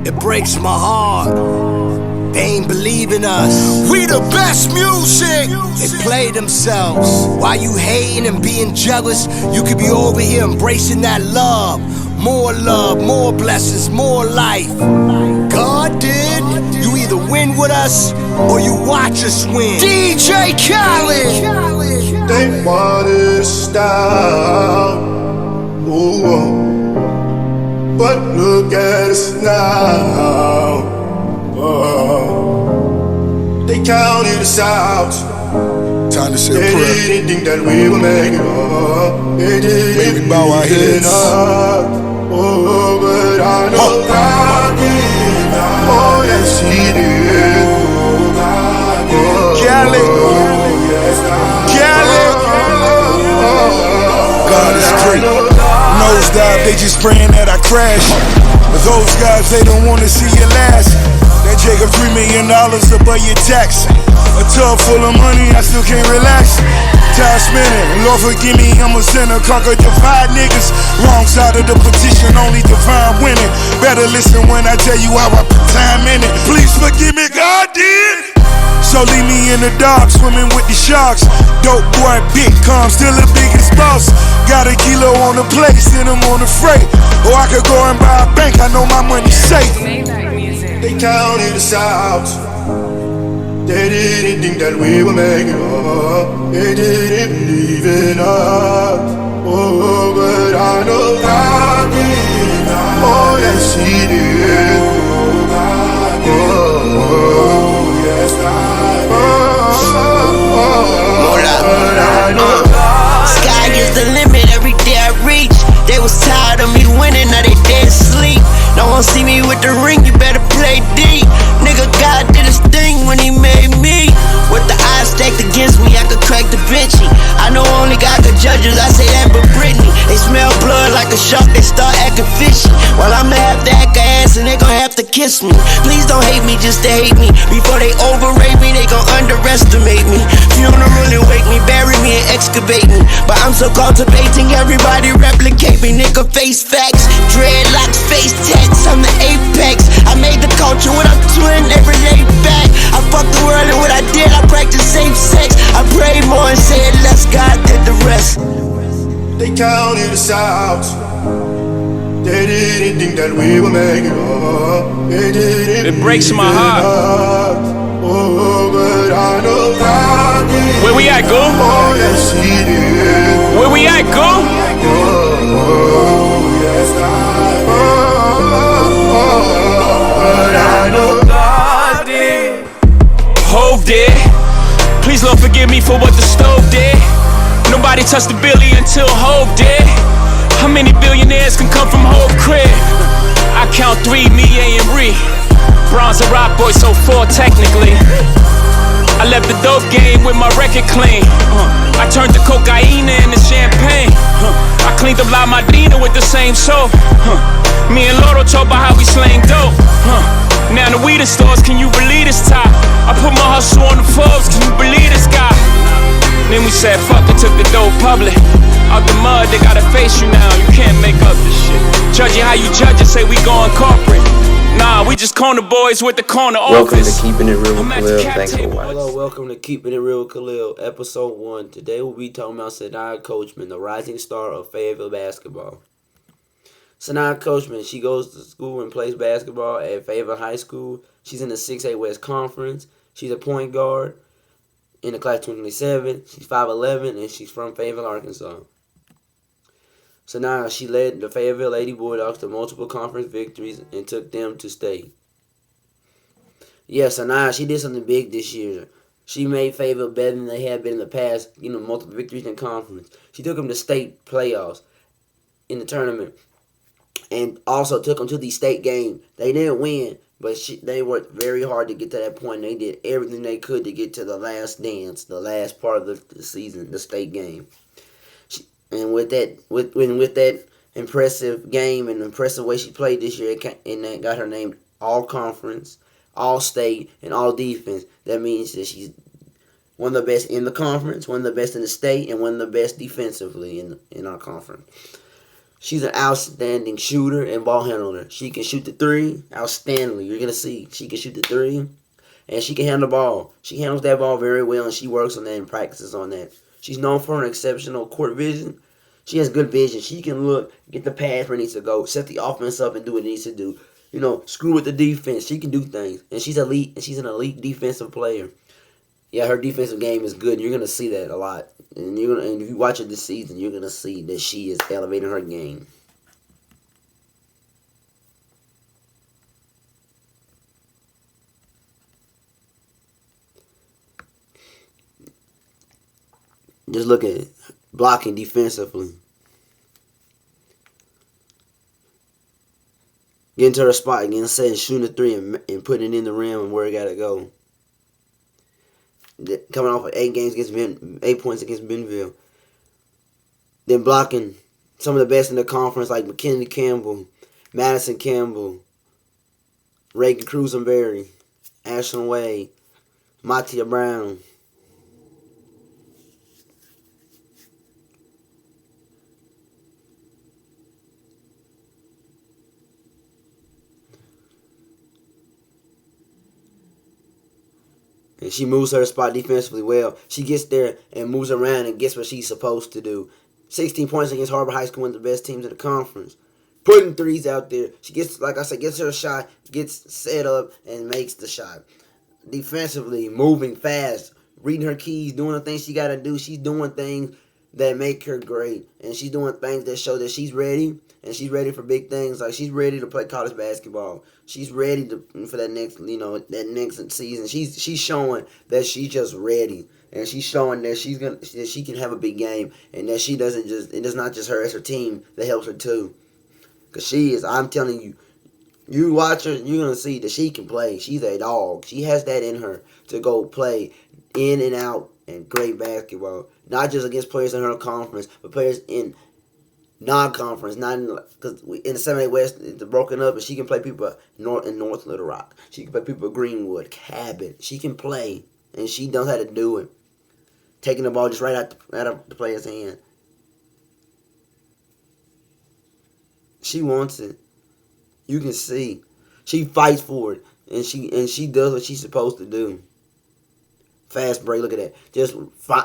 It breaks my heart. They ain't believing us. We the best music. They play themselves. While you hating and being jealous, you could be over here embracing that love, more blessings, more life. God did. You either win with us or you watch us win. DJ Khaled. They wanted to stop, ooh, but look at us now. They counted us out. Time to say a They prayer. didn't think that we would make it up. They didn't Maybe bow our heads. Oh, but I know God did. Oh, yes, He did. Khaled. God is great. Nosedive, they just praying that I crash. But those guys, they don't wanna see you last. That Jacob $3 million above your tax. A tub full of money, I still can't relax. Time spinning, Lord forgive me, I'm a sinner. Conquer divide niggas. Wrong side of the petition, only divine winning. Better listen when I tell you how I put time in it. Please forgive me, God did. So leave me in the dark, swimming with the sharks. Dope boy, big calm, still the biggest boss. Got a kilo on the plate, send him on the freight. Or I could go and buy a bank, I know my money's safe. They counted us out. They didn't think that we would make it up. They didn't believe in us. Oh, but I know God did. Oh, yes, He did. Oh, yes, God did. Sky is the limit, every day I reach. They was tired of me winning, now they dead asleep. No one see me with the ring, you better play D. Nigga, God did his thing when He made me. With the eyes stacked against me, I could crack the Vinci. I know only God could judge us, I say that but Britney. They smell blood like a shark, they start acting fishy. Well, I'ma have to act a ass and they gon' have to kiss me. Please don't hate me just to hate me. Before they overrate me, they gon' underestimate me. Funeral and wake me, bury me and excavate me. But I'm so cultivating, everybody replicate me. Nigga, face facts, dreadlocks, face tats, I'm the apex. I made the culture what I'm doing, they relate back. I fucked the world and what I did, I practiced safe sex. I prayed more and said less, God did the rest. They counted us out. They didn't think that we would make it up. They didn't. It breaks my heart. Oh, but I know God did. Where we at, Goo? Oh, yes, He did. Where we at, Goo? Oh, yes, God. But I know God did. Hove did. Please Lord forgive me for what the stove did. Nobody touched the billy until Hove did. How many billionaires can come from Hove crib? I count 3, me, A, and Ree. Bronze and rock boy, so 4 technically. I left the dope game with my record clean. I turned the cocaine into champagne. I cleaned up La Madrina with the same soap. Me and Loro talk about how we slang dope. Now the weed stores, can you believe this top? I put my hustle on the Forbes, can you believe this guy? Then we said fuck it, took the dope public. Out the mud, they gotta face you now, you can't make up this shit. Judge it how you judge it, say we going corporate. Nah, we just corner boys with the corner Welcome office. to Keeping It Real with Khalil. Thanks for watching. Hello, welcome to Keeping It Real with Khalil, episode 1. Today we'll be talking about Syniah Coachman, the rising star of Fayetteville basketball. Syniah Coachman, she goes to school and plays basketball at Fayetteville High School. She's in the 6A West Conference. She's a point guard in the class 2027. She's 5'11", and she's from Fayetteville, Arkansas. Syniah, she led the Fayetteville Lady Bulldogs to multiple conference victories and took them to state. Yeah, Syniah, she did something big this year. She made Fayetteville better than they had been in the past, multiple victories in conference. She took them to state playoffs in the tournament and also took them to the state game. They didn't win, but they worked very hard to get to that point. They did everything they could to get to the last dance, the last part of the season, the state game. And with that impressive game and impressive way she played this year, and that got her named all conference, all state, and all defense. That means that she's one of the best in the conference, one of the best in the state, and one of the best defensively in our conference. She's an outstanding shooter and ball handler. She can shoot the three outstandingly. You're going to see. She can shoot the three, and she can handle the ball. She handles that ball very well, and she works on that and practices on that. She's known for her exceptional court vision. She has good vision. She can look, get the pass where it needs to go, set the offense up and do what it needs to do. You know, screw with the defense. She can do things. And she's elite, and she's an elite defensive player. Yeah, her defensive game is good. You're going to see that a lot. And if you watch her this season, you're going to see that she is elevating her game. Just look at it. Blocking defensively. Getting to her spot, getting set and shooting a three and putting it in the rim and where it got to go. Coming off of 8 points against Bentonville. Then blocking some of the best in the conference like McKinney Campbell, Madison Campbell, Reagan Cruzenberry, Ashlyn Wade, Matia Brown. And she moves her spot defensively well. She gets there and moves around and gets what she's supposed to do. 16 points against Harbor High School, one of the best teams in the conference. Putting threes out there. She gets, like I said, gets her a shot, gets set up, and makes the shot. Defensively, moving fast, reading her keys, doing the things she got to do. She's doing things that make her great. And she's doing things that show that she's ready. And she's ready for big things. Like, she's ready to play college basketball. She's ready for that next season. She's showing that she's just ready. And she's showing that she can have a big game. And that it's not just her, it's her team that helps her too. Because she is, I'm telling you, you watch her, you're going to see that she can play. She's a dog. She has that in her to go play in and out and great basketball. Not just against players in her conference, but players in non-conference, because in the 7A West, it's broken up, and she can play people in North Little Rock. She can play people at Greenwood, Cabot. She can play, and she knows how to do it. Taking the ball just right out the player's hand. She wants it. You can see. She fights for it, and she does what she's supposed to do. Fast break, look at that. Just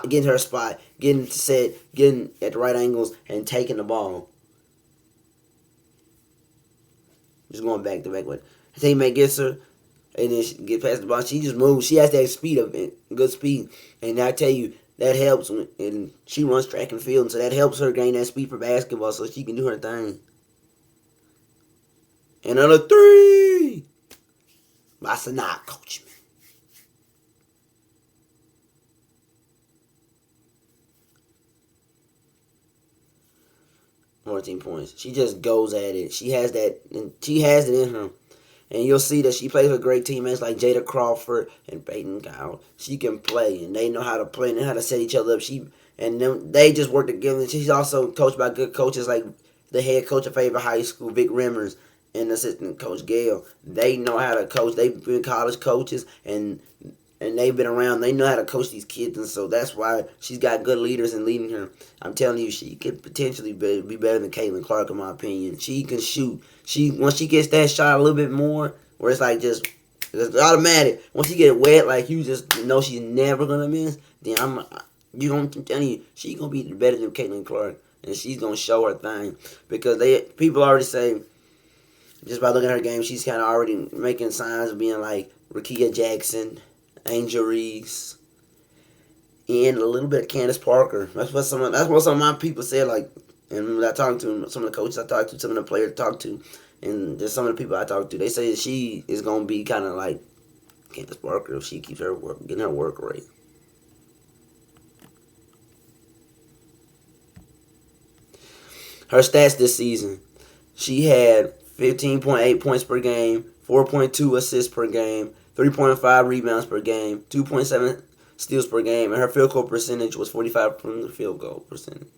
getting her spot, getting set, getting at the right angles, and taking the ball. Just going back to back with her teammate gets her, and then she get past the ball. She just moves. She has that speed of it, good speed. And I tell you, that helps. And she runs track and field, and so that helps her gain that speed for basketball so she can do her thing. Another three by Syniah Coachman. 14 points. She just goes at it. She has that, and she has it in her. And you'll see that she plays with great teammates like Jada Crawford and Peyton Kyle. She can play, and they know how to play and how to set each other up. They just work together. She's also coached by good coaches like the head coach of Fayetteville High School, Vic Rimmers, and assistant coach Gail. They know how to coach. They've been college coaches, and they've been around. They know how to coach these kids, and so that's why she's got good leaders and leading her. I'm telling you, she could potentially be better than Caitlin Clark, in my opinion. She can shoot. Once she gets that shot a little bit more, where it's like it's automatic. Once you get wet, like you just know she's never gonna miss. Then I'm telling you, she's gonna be better than Caitlin Clark, and she's gonna show her thing because people already say just by looking at her game, she's kind of already making signs of being like Rakia Jackson, Angel Reese, and a little bit of Candace Parker. That's what some of my people said. Like, and when I talked to some of the coaches I talked to, some of the players I talked to, and just some of the people I talked to, they say that she is gonna be kind of like Candace Parker if she keeps getting her work rate. Her stats this season: she had 15.8 points per game, 4.2 assists per game, 3.5 rebounds per game, 2.7 steals per game, and her field goal percentage was 45% from the field goal percentage.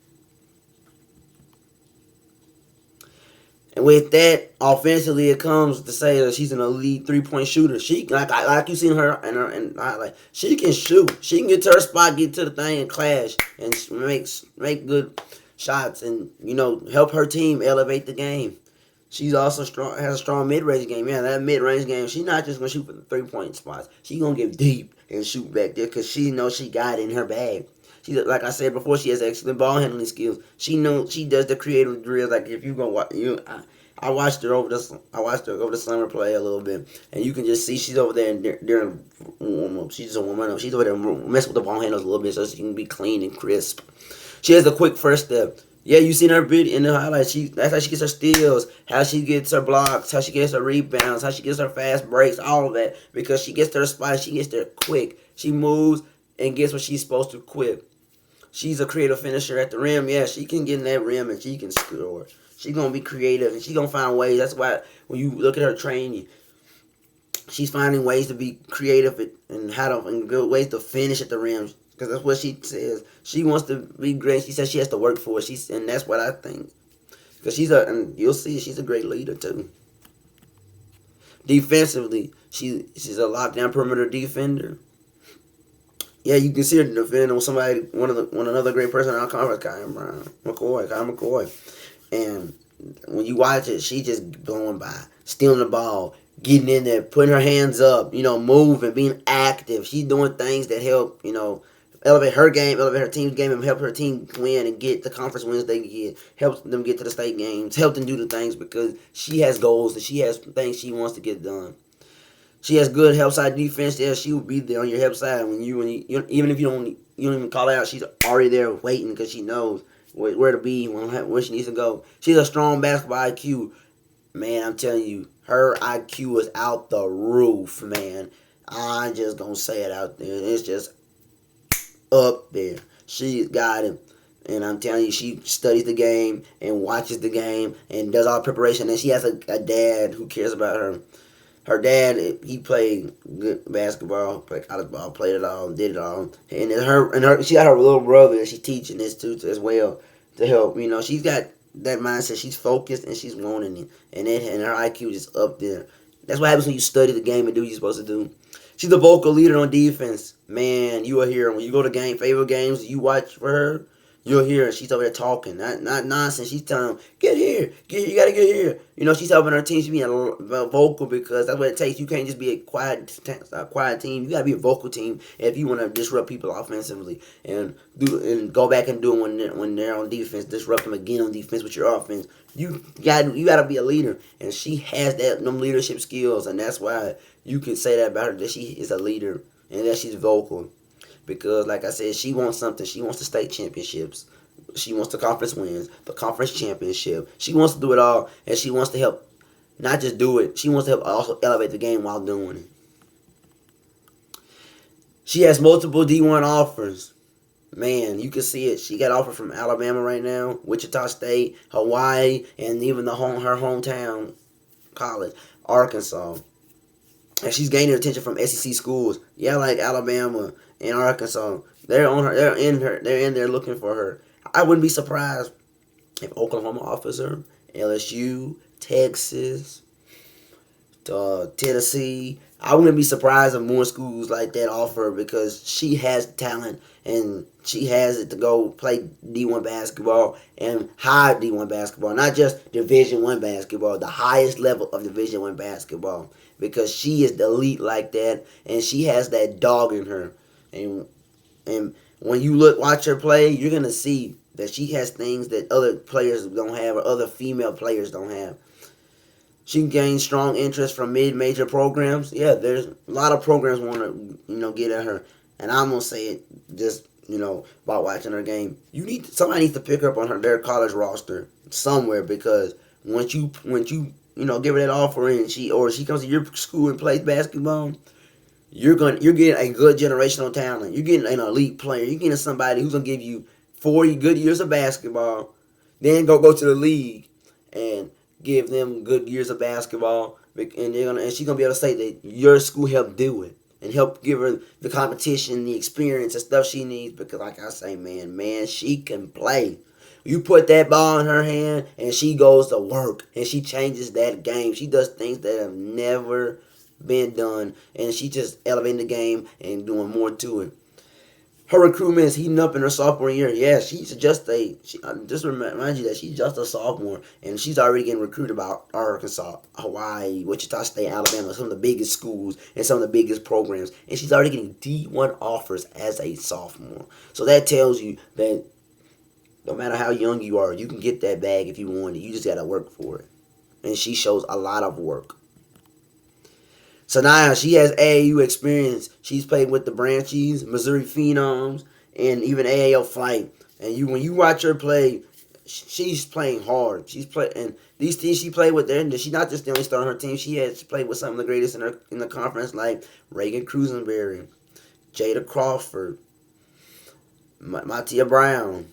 And with that, offensively, it comes to say that she's an elite three-point shooter. She like you seen her and highlight. She can shoot. She can get to her spot, get to the thing, and clash, and make good shots and, help her team elevate the game. She's also has a strong mid-range game. Yeah, that mid-range game, she's not just going to shoot for the three-point spots. She's going to get deep and shoot back there because she knows she got it in her bag. Like I said before, she has excellent ball handling skills. She knows she does the creative drills. Like if you go watch, I watched her over the summer play a little bit, and you can just see she's over there during she's a woman. She's over there messing with the ball handles a little bit so she can be clean and crisp. She has a quick first step. Yeah, you seen her video in the highlights. That's how she gets her steals, how she gets her blocks, how she gets her rebounds, how she gets her fast breaks, all of that. Because she gets to her spot, she gets there quick. She moves and gets what she's supposed to quick. She's a creative finisher at the rim. Yeah, she can get in that rim and she can score. She's going to be creative and she's going to find ways. That's why when you look at her training, she's finding ways to be creative and good ways to finish at the rim. Because that's what she says. She wants to be great. She says she has to work for it. And that's what I think. Because and you'll see, she's a great leader too. Defensively, she's a lockdown perimeter defender. Yeah, you can see her defend on somebody, another great person in our conference, Kyle McCoy. And when you watch it, she just blowing by, stealing the ball, getting in there, putting her hands up, moving, being active. She's doing things that help, elevate her game, elevate her team's game, and help her team win and get the conference wins they get. Help them get to the state games. Help them do the things because she has goals and she has things she wants to get done. She has good help side defense. Yeah, she will be there on your help side when you even if you don't even call out, she's already there waiting because she knows where to be when she needs to go. She's a strong basketball IQ. Man, I'm telling you, her IQ is out the roof, man. I'm just gonna say it out there. It's just up there. She's got him. And I'm telling you, she studies the game and watches the game and does all preparation. And she has a dad who cares about her. Her dad, he played good basketball, played college ball, played it all, did it all. And she got her little brother that she's teaching this to as well to help. She's got that mindset. She's focused and she's wanting it. And her IQ is up there. That's what happens when you study the game and do what you're supposed to do. She's a vocal leader on defense. Man, you will hear her. When you go to Fayetteville games, you watch for her, you'll hear her. She's over there talking. Not nonsense. She's telling them, get here. You got to get here. She's helping her team. She's being vocal because that's what it takes. You can't just be a quiet team. You got to be a vocal team if you want to disrupt people offensively and go back and do it when they're on defense. Disrupt them again on defense with your offense. You got to be a leader. And she has them leadership skills. And that's why you can say that about her, that she is a leader and that she's vocal. Because, like I said, she wants something. She wants the state championships. She wants the conference wins, the conference championship. She wants to do it all, and she wants to help, not just do it. She wants to help also elevate the game while doing it. She has multiple D1 offers. Man, you can see it. She got offer from Alabama right now, Wichita State, Hawaii, and even her hometown college, Arkansas. And she's gaining attention from SEC schools. Yeah, like Alabama and Arkansas. They're on her. They're in there looking for her. I wouldn't be surprised if Oklahoma offers her, LSU, Texas, Tennessee. I wouldn't be surprised if more schools like that offer her because she has talent and she has it to go play D1 basketball and high D1 basketball, not just Division I basketball, the highest level of Division I basketball, because she is the elite like that and she has that dog in her. And when you watch her play, you're gonna see that she has things that other players don't have or other female players don't have. She gains strong interest from mid-major programs. Yeah, there's a lot of programs want to, get at her. And I'm gonna say it just, by watching her game. Somebody needs to pick her up on their college roster somewhere, because once you give her that offer and she comes to your school and plays basketball, you're getting a good generational talent. You're getting an elite player. You're getting somebody who's gonna give you 40 good years of basketball, then go to the league and give them good years of basketball, and she's gonna be able to say that your school helped do it and help give her the competition, the experience, and stuff she needs. Because, like I say, man, she can play. You put that ball in her hand, and she goes to work, and she changes that game. She does things that have never been done, and she just elevating the game and doing more to it. Her recruitment is heating up in her sophomore year. Yeah, she's just just remind you that she's just a sophomore, and she's already getting recruited by Arkansas, Hawaii, Wichita State, Alabama, some of the biggest schools and some of the biggest programs, and she's already getting D1 offers as a sophomore. So that tells you that no matter how young you are, you can get that bag if you want it. You just gotta work for it, and she shows a lot of work. Syniah, she has AAU experience. She's played with the Branchies, Missouri Phenoms, and even AAL Flight. And when you watch her play, she's playing hard. And these teams she played with, she's not just the only star on her team. She has played with some of the greatest in the conference, like Reagan Cruisenberry, Jada Crawford, Matia Brown.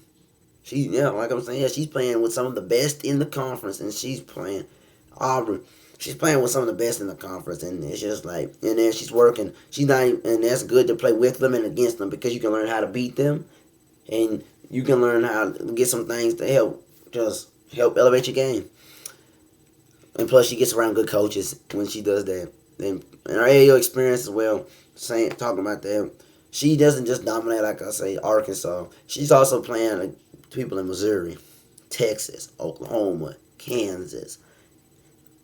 Like I'm saying, she's playing with some of the best in the conference, and she's playing Auburn. She's playing with some of the best in the conference, and it's just like, and then she's working. She's not, and that's good to play with them and against them because you can learn how to beat them, and you can learn how to get some things to help elevate your game. And plus, she gets around good coaches when she does that. And her AAU experience as well, talking about that, she doesn't just dominate, like I say, Arkansas. She's also playing people in Missouri, Texas, Oklahoma, Kansas,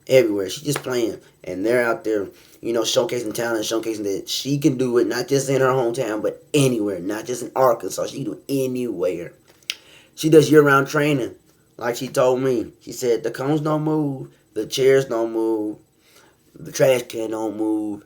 everywhere. She's just playing, and they're out there, showcasing talent, showcasing that she can do it, not just in her hometown, but anywhere, not just in Arkansas. She can do it anywhere. She does year-round training, like she told me. She said the cones don't move, the chairs don't move, the trash can don't move.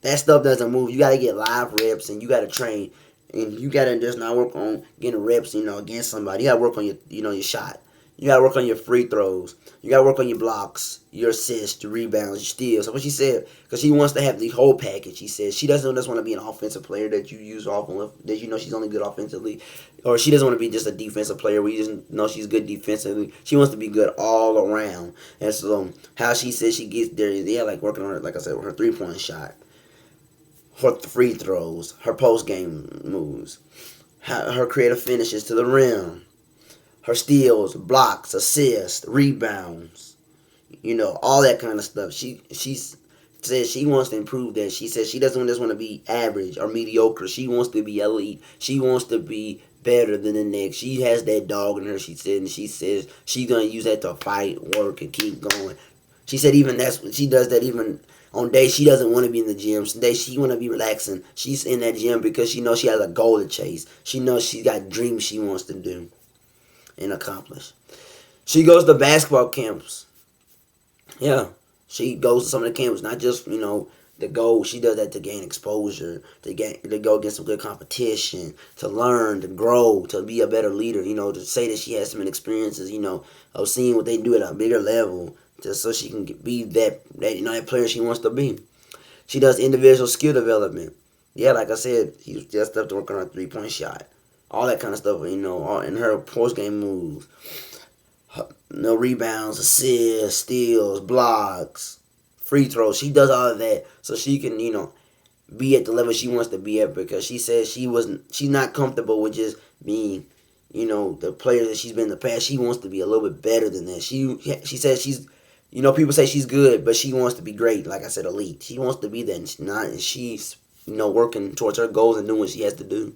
That stuff doesn't move. You got to get live reps, and you got to train, and you got to just not work on getting reps, against somebody. You got to work on your shot. You got to work on your free throws. You got to work on your blocks, your assists, your rebounds, your steals. So what she said, because she wants to have the whole package. She said she doesn't just want to be an offensive player that you use that she's only good offensively. Or she doesn't want to be just a defensive player where you just know she's good defensively. She wants to be good all around. And so how she says she gets there is, like working on her, like I said, with her three-point shot, her free throws, her post-game moves, her creative finishes to the rim, her steals, blocks, assists, rebounds, all that kind of stuff. She says she wants to improve that. She says she doesn't just want to be average or mediocre. She wants to be elite. She wants to be better than the next. She has that dog in her, she said, and she says she's going to use that to fight, work, and keep going. She said she does that even on days she doesn't want to be in the gym. Some days she want to be relaxing. She's in that gym because she knows she has a goal to chase. She knows she's got dreams she wants to do and accomplish. She goes to basketball camps. Yeah, she goes to some of the camps, not just, the goal. She does that to gain exposure, to go against some good competition, to learn, to grow, to be a better leader, to say that she has some experiences, of seeing what they do at a bigger level, just so she can be that player she wants to be. She does individual skill development. Yeah, like I said, she does stuff to work on her three-point shot. All that kind of stuff, in her post-game moves. No rebounds, assists, steals, blocks, free throws. She does all of that so she can, be at the level she wants to be at, because she says she's not comfortable with just being, the player that she's been in the past. She wants to be a little bit better than that. She says she's, people say she's good, but she wants to be great. Like I said, elite. She wants to be that, and she's not. And she's, working towards her goals and doing what she has to do.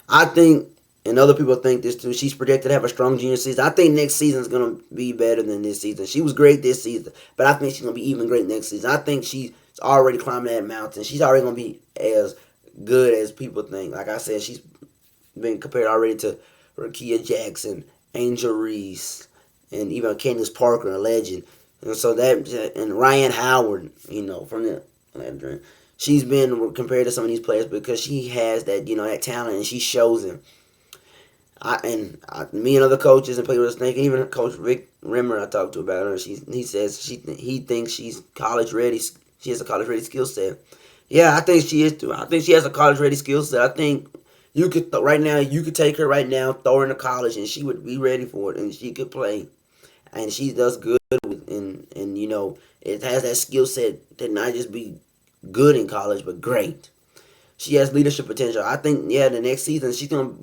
I think, and other people think this too, she's projected to have a strong junior season. I think next season is going to be better than this season. She was great this season, but I think she's going to be even great next season. I think she's already climbing that mountain. She's already going to be as good as people think. Like I said, she's been compared already to Rakia Jackson, Angel Reese, and even Candace Parker, a legend. And so and Ryan Howard, from the Atlanta. She's been compared to some of these players because she has that, that talent, and she shows him. Me and other coaches and players think, even Coach Rick Rimmer, I talked to about her. He says he thinks she's college ready. She has a college ready skill set. Yeah, I think she is too. I think she has a college ready skill set. I think you could take her right now, throw her into college, and she would be ready for it, and she could play, and she does good with, and it has that skill set to not just be good in college, but great. She has leadership potential. I think, the next season she's gonna,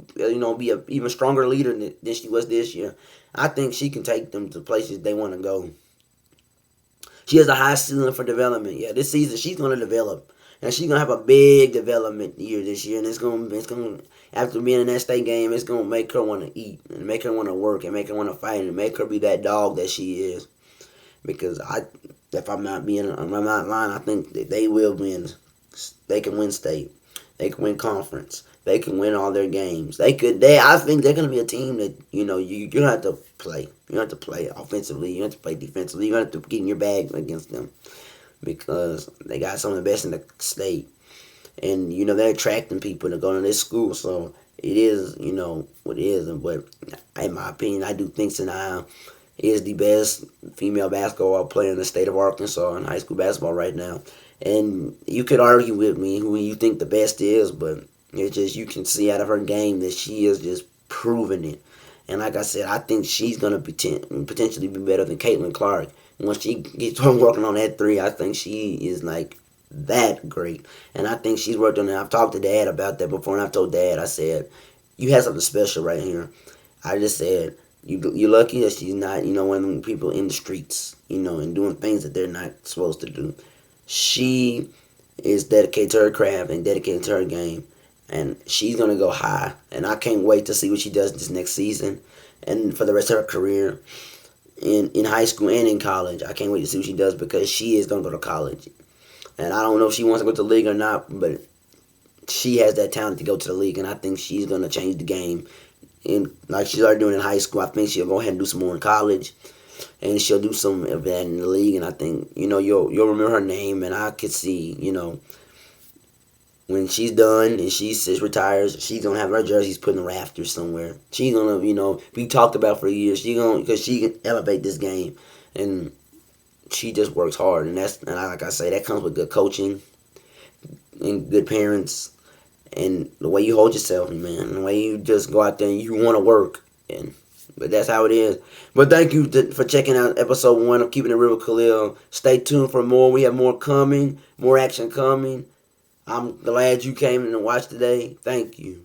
be an even stronger leader than she was this year. I think she can take them to places they want to go. She has a high ceiling for development. Yeah, this season she's gonna develop, and she's gonna have a big development year this year, and it's gonna after being in that state game, it's gonna make her want to eat and make her want to work and make her want to fight and make her be that dog that she is. Because if I'm not lying, I think that they will win. They can win state. They can win conference. They can win all their games. I think they're gonna be a team that you don't have to play. You don't have to play offensively. You don't have to play defensively. You don't have to get in your bag against them because they got some of the best in the state, and they're attracting people to go to this school. So it is what it is. But in my opinion, I do think Syniah is the best female basketball player in the state of Arkansas in high school basketball right now. And you could argue with me who you think the best is, but it's just you can see out of her game that she is just proving it. And like I said, I think she's going to potentially be better than Caitlin Clark. Once she gets working on that three, I think she is like that great. And I think she's worked on it. I've talked to Dad about that before, and I've told Dad, I said, you have something special right here. I just said, you're lucky that she's not, one of them people in the streets, and doing things that they're not supposed to do. She is dedicated to her craft and dedicated to her game. And she's going to go high. And I can't wait to see what she does this next season and for the rest of her career in high school and in college. I can't wait to see what she does because she is going to go to college. And I don't know if she wants to go to the league or not, but she has that talent to go to the league. And I think she's going to change the game. And like she started doing in high school, I think she'll go ahead and do some more in college. And she'll do some of that in the league. And I think, you'll remember her name. And I could see, when she's done and she retires, she's going to have her jerseys put in the rafters somewhere. She's going to, be talked about for years. Because she can elevate this game. And she just works hard. And like I say, that comes with good coaching and good parents. And the way you hold yourself, man. The way you just go out there and you want to work. But that's how it is. But thank you for checking out episode 1 of Keeping It Real with Khalil. Stay tuned for more. We have more coming. More action coming. I'm glad you came in and watched today. Thank you.